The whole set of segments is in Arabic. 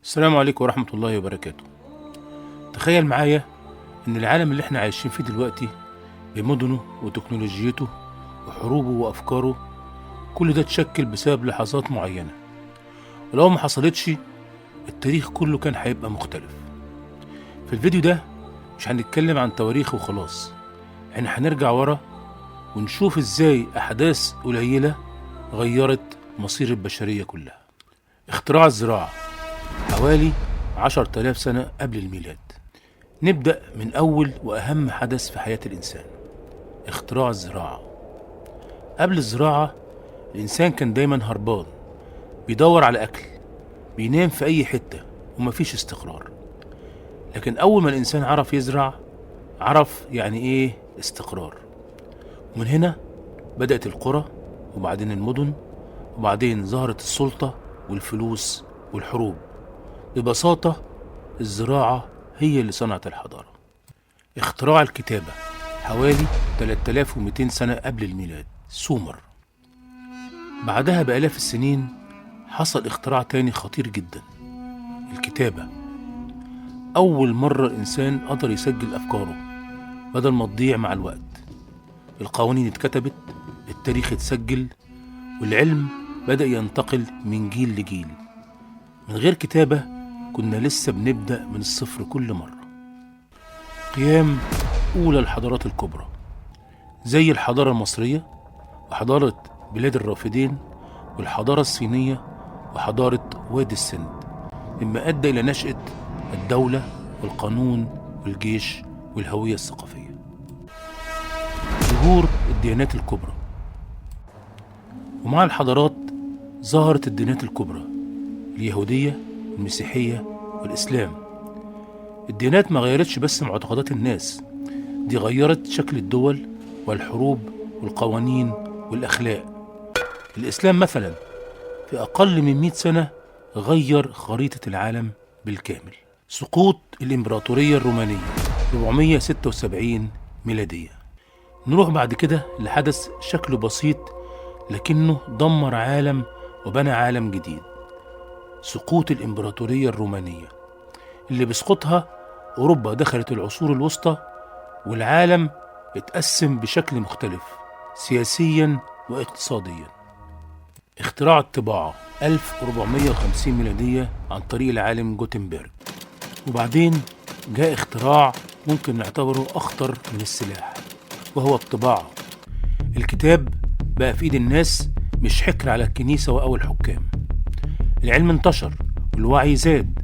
السلام عليكم ورحمة الله وبركاته. تخيل معايا إن العالم اللي احنا عايشين فيه دلوقتي بمدنه وتكنولوجيته وحروبه وأفكاره، كل ده اتشكل بسبب لحظات معينة، ولو ما حصلتش التاريخ كله كان هيبقى مختلف. في الفيديو ده مش هنتكلم عن تواريخ وخلاص، احنا هنرجع ورا ونشوف ازاي أحداث قليلة غيرت مصير البشرية كلها. اختراع الزراعة حوالي 10,000 سنة قبل الميلاد. نبدأ من أول وأهم حدث في حياة الإنسان، اختراع الزراعة. قبل الزراعة الإنسان كان دايما هربان، بيدور على أكل، بينام في أي حتة ومفيش استقرار. لكن أول ما الإنسان عرف يزرع، عرف يعني إيه استقرار. ومن هنا بدأت القرى، وبعدين المدن، وبعدين ظهرت السلطة والفلوس والحروب. ببساطة الزراعة هي اللي صنعت الحضارة. اختراع الكتابة حوالي 3200 سنة قبل الميلاد، سومر. بعدها بآلاف السنين حصل اختراع تاني خطير جدا، الكتابة. أول مرة الإنسان قدر يسجل أفكاره بدل ما تضيع مع الوقت. القوانين اتكتبت، التاريخ اتسجل، والعلم بدأ ينتقل من جيل لجيل. من غير كتابة كنا لسه بنبدأ من الصفر كل مرة. قيام أولى الحضارات الكبرى زي الحضارة المصرية وحضارة بلاد الرافدين والحضارة الصينية وحضارة وادي السند، مما أدى إلى نشأة الدولة والقانون والجيش والهوية الثقافية. ظهور الديانات الكبرى، ومع الحضارات ظهرت الديانات الكبرى، اليهودية والمسيحية والإسلام. الديانات ما غيرتش بس معتقدات الناس، دي غيرت شكل الدول والحروب والقوانين والأخلاق. الإسلام مثلا في أقل من 100 سنة غير خريطة العالم بالكامل. سقوط الإمبراطورية الرومانية 476 ميلادية. نروح بعد كده لحدث شكله بسيط لكنه دمر عالم وبنى عالم جديد، سقوط الإمبراطورية الرومانية، اللي بسقوطها أوروبا دخلت العصور الوسطى والعالم اتقسم بشكل مختلف سياسيا واقتصاديا. اختراع الطباعة 1450 ميلادية عن طريق العالم جوتنبرج. وبعدين جاء اختراع ممكن نعتبره أخطر من السلاح، وهو الطباعة. الكتاب بقى في ايد الناس، مش حكر على الكنيسة أو الحكام. العلم انتشر والوعي زاد،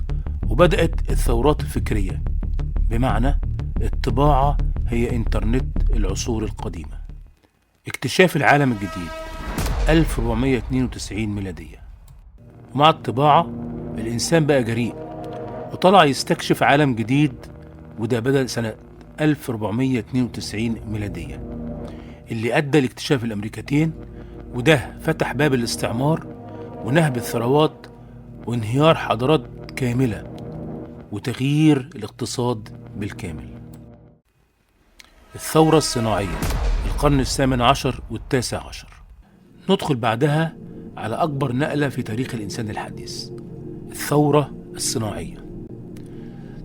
وبدأت الثورات الفكرية، بمعنى الطباعة هي انترنت العصور القديمة. اكتشاف العالم الجديد 1492 ميلادية. مع الطباعة الإنسان بقى جريء وطلع يستكشف عالم جديد، وده بدأ سنة 1492 ميلادية، اللي أدى لاكتشاف الأمريكتين، وده فتح باب الاستعمار ونهب الثروات وانهيار حضارات كاملة وتغيير الاقتصاد بالكامل. الثورة الصناعية القرن الثامن عشر والتاسع عشر. ندخل بعدها على أكبر نقلة في تاريخ الإنسان الحديث، الثورة الصناعية.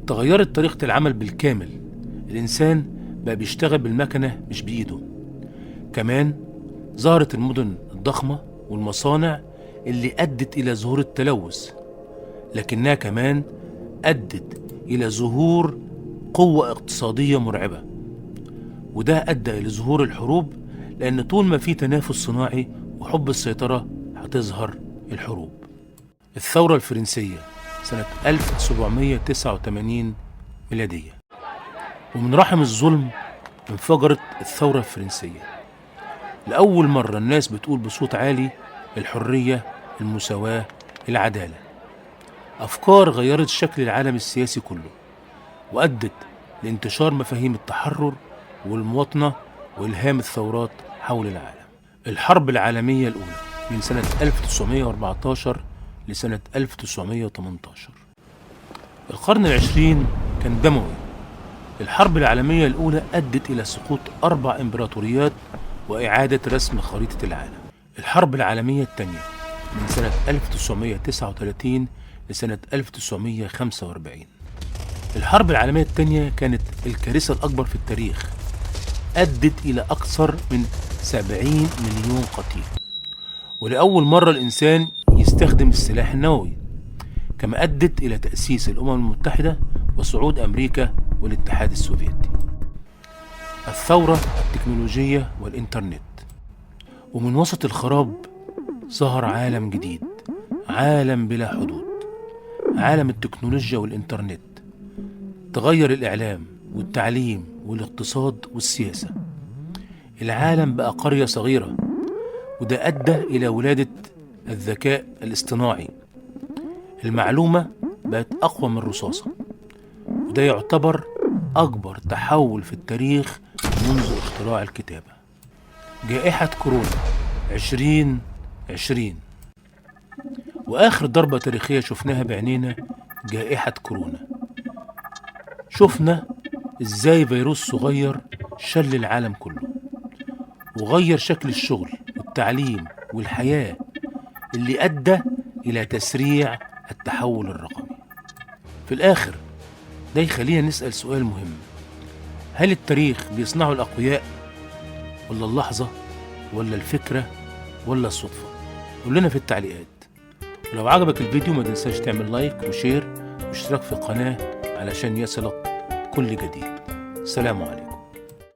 تغيرت طريقة العمل بالكامل، الإنسان بقى بيشتغل بالمكنة مش بإيده. كمان ظهرت المدن الضخمة والمصانع اللي أدت إلى ظهور التلوث، لكنها كمان أدت إلى ظهور قوة اقتصادية مرعبة، وده أدى إلى ظهور الحروب، لأن طول ما في تنافس صناعي وحب السيطرة هتظهر الحروب. الثورة الفرنسية سنة 1789 ميلادية. ومن رحم الظلم انفجرت الثورة الفرنسية. لأول مرة الناس بتقول بصوت عالي الحرية، المساواة، العدالة. أفكار غيرت شكل العالم السياسي كله، وأدت لانتشار مفاهيم التحرر والمواطنة وإلهام الثورات حول العالم. الحرب العالمية الأولى من سنة 1914 لسنة 1918. القرن العشرين كان دموي. الحرب العالمية الأولى أدت إلى سقوط 4 إمبراطوريات وإعادة رسم خريطة العالم. الحرب العالمية الثانية من سنة 1939 لسنة 1945. الحرب العالمية الثانية كانت الكارثة الأكبر في التاريخ، أدت إلى أكثر من 70 مليون قتيل، ولأول مرة الإنسان يستخدم السلاح النووي، كما أدت إلى تأسيس الأمم المتحدة وصعود أمريكا والاتحاد السوفيتي. الثورة التكنولوجية والإنترنت. ومن وسط الخراب ظهر عالم جديد، عالم بلا حدود، عالم التكنولوجيا والإنترنت. تغير الإعلام والتعليم والاقتصاد والسياسة. العالم بقى قرية صغيرة، وده أدى إلى ولادة الذكاء الاصطناعي. المعلومة بقت أقوى من الرصاصة، وده يعتبر أكبر تحول في التاريخ منذ اختراع الكتابة. جائحة كورونا 2020، وآخر ضربة تاريخية شفناها بعينينا جائحة كورونا. شفنا إزاي فيروس صغير شل العالم كله، وغير شكل الشغل والتعليم والحياة، اللي أدى إلى تسريع التحول الرقمي. في الآخر ده يخلينا نسأل سؤال مهم: هل التاريخ بيصنعه الأقوياء، ولا اللحظة، ولا الفكرة، ولا الصدفة؟ قول لنا في التعليقات. ولو عجبك الفيديو ما تنساش تعمل لايك وشير واشتراك في القناة علشان يصلك كل جديد. سلام عليكم.